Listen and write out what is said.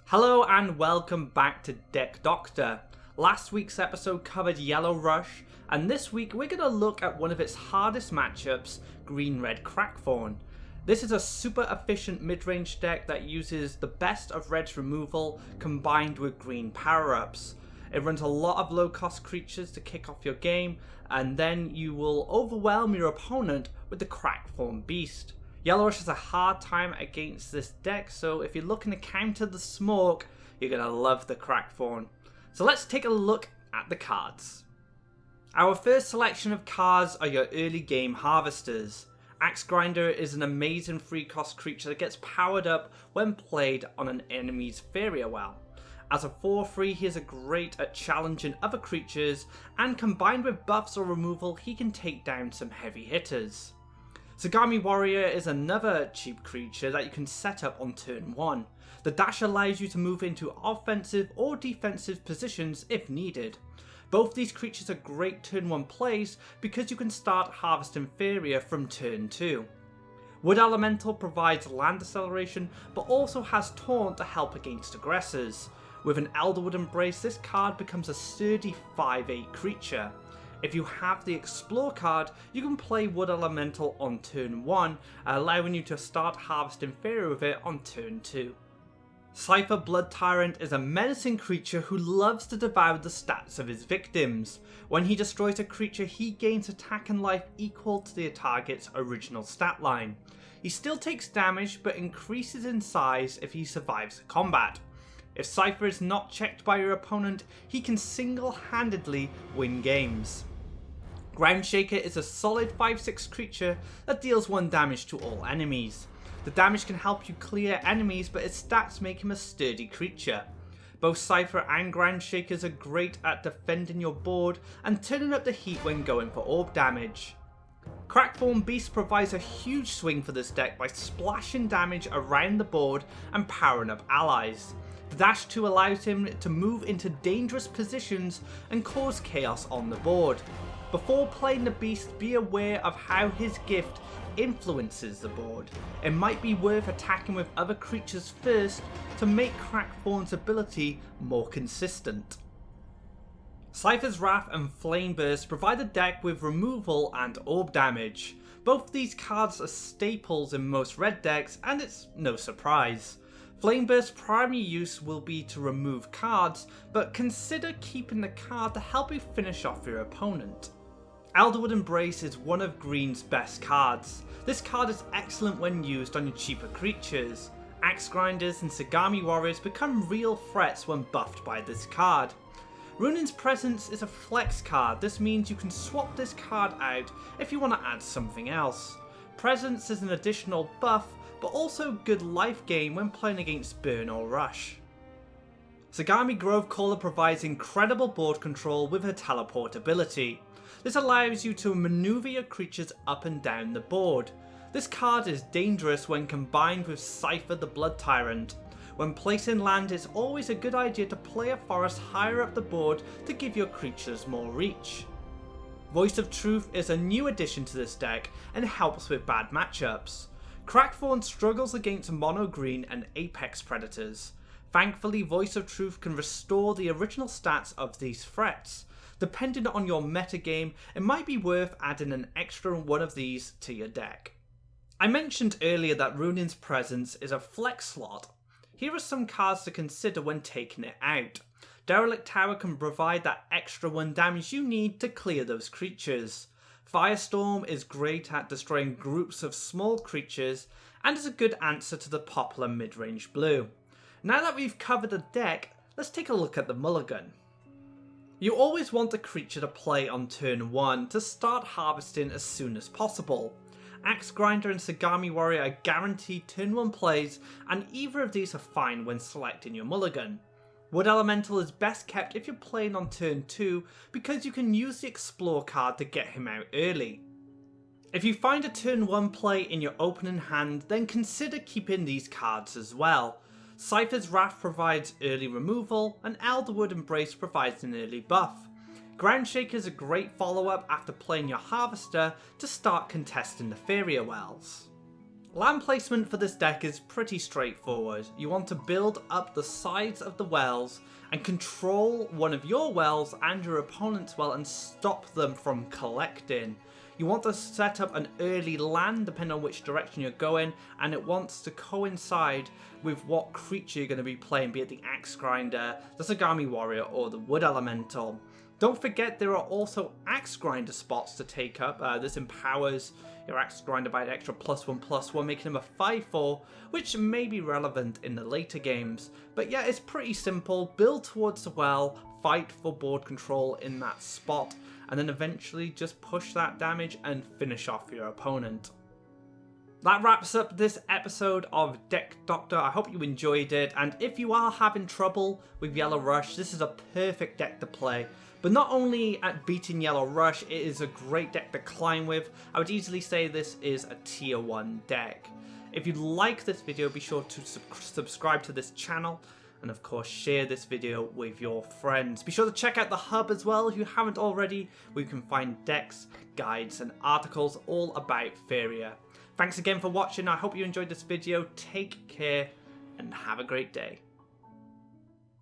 Hello and welcome back to Deck Doctor. Last week's episode covered Yellow Rush, and this week we're going to look at one of its hardest matchups, Green Red Crackthorn. This is a super efficient mid-range deck that uses the best of Red's removal combined with green power-ups. It runs a lot of low-cost creatures to kick off your game, and then you will overwhelm your opponent with the Crackforor beast. Yellow Rush has a hard time against this deck, so if you're looking to counter the smoke, you're going to love the Crackthorn. So let's take a look at the cards. Our first selection of cards are your early game harvesters. Axe Grinder is an amazing free cost creature that gets powered up when played on an enemy's Faeria well. As a 4/3, he is great at challenging other creatures, and combined with buffs or removal, he can take down some heavy hitters. Sagami Warrior is another cheap creature that you can set up on turn 1. The dash allows you to move into offensive or defensive positions if needed. Both these creatures are great turn 1 plays because you can start harvesting Faeria from turn 2. Wood Elemental provides land acceleration but also has Taunt to help against aggressors. With an Elderwood Embrace, this card becomes a sturdy 5/8 creature. If you have the Explore card, you can play Wood Elemental on turn 1, allowing you to start harvesting Faeria with it on turn 2. Cypher Blood Tyrant is a menacing creature who loves to devour the stats of his victims. When he destroys a creature, he gains attack and life equal to the target's original stat line. He still takes damage but increases in size if he survives combat. If Cypher is not checked by your opponent, he can single-handedly win games. Groundshaker is a solid 5/6 creature that deals 1 damage to all enemies. The damage can help you clear enemies, but its stats make him a sturdy creature. Both Cypher and Groundshakers are great at defending your board and turning up the heat when going for orb damage. Crackforor Beast provides a huge swing for this deck by splashing damage around the board and powering up allies. The Dash 2 allows him to move into dangerous positions and cause chaos on the board. Before playing the beast, be aware of how his gift influences the board. It might be worth attacking with other creatures first to make Crackthorn's ability more consistent. Cypher's Wrath and Flame Burst provide the deck with removal and orb damage. Both these cards are staples in most red decks, and it's no surprise. Flame Burst's primary use will be to remove cards, but consider keeping the card to help you finish off your opponent. Elderwood Embrace is one of Green's best cards. This card is excellent when used on your cheaper creatures. Axe Grinders and Sagami Warriors become real threats when buffed by this card. Runin's Presence is a flex card. This means you can swap this card out if you want to add something else. Presence is an additional buff, but also good life gain when playing against Burn or Rush. Sagami Grovecaller provides incredible board control with her teleport ability. This allows you to maneuver your creatures up and down the board. This card is dangerous when combined with Cypher the Blood Tyrant. When placing land, it's always a good idea to play a forest higher up the board to give your creatures more reach. Voice of Truth is a new addition to this deck and helps with bad matchups. Crackforor struggles against mono green and apex predators. Thankfully, Voice of Truth can restore the original stats of these threats. Depending on your metagame, it might be worth adding an extra one of these to your deck. I mentioned earlier that Runin's Presence is a flex slot. Here are some cards to consider when taking it out. Derelict Tower can provide that extra 1 damage you need to clear those creatures. Firestorm is great at destroying groups of small creatures and is a good answer to the popular mid-range blue. Now that we've covered the deck, let's take a look at the mulligan. You always want a creature to play on turn 1 to start harvesting as soon as possible. Axe Grinder and Sagami Warrior are guaranteed turn 1 plays, and either of these are fine when selecting your mulligan. Wood Elemental is best kept if you're playing on turn 2 because you can use the Explore card to get him out early. If you find a turn 1 play in your opening hand, then consider keeping these cards as well. Cypher's Wrath provides early removal, and Elderwood Embrace provides an early buff. Groundshaker is a great follow-up after playing your Harvester to start contesting the Faeria wells. Land placement for this deck is pretty straightforward. You want to build up the sides of the wells and control one of your wells and your opponent's well and stop them from collecting. You want to set up an early land depending on which direction you're going, and it wants to coincide with what creature you're going to be playing, be it the Axe Grinder, the Sagami Warrior, or the Wood Elemental. Don't forget there are also Axe Grinder spots to take up. This empowers your Axe Grinder by an extra +1/+1, making him a 5/4, which may be relevant in the later games. But yeah, it's pretty simple. Build towards the well, fight for board control in that spot, and then eventually just push that damage and finish off your opponent. That wraps up this episode of Deck Doctor. I hope you enjoyed it, and if you are having trouble with Yellow Rush, this is a perfect deck to play. But not only at beating Yellow Rush, it is a great deck to climb with. I would easily say this is a tier 1 deck. If you like this video, be sure to subscribe to this channel, and of course share this video with your friends. Be sure to check out the hub as well if you haven't already, where you can find decks, guides and articles all about Faeria. Thanks again for watching. I hope you enjoyed this video. Take care and have a great day.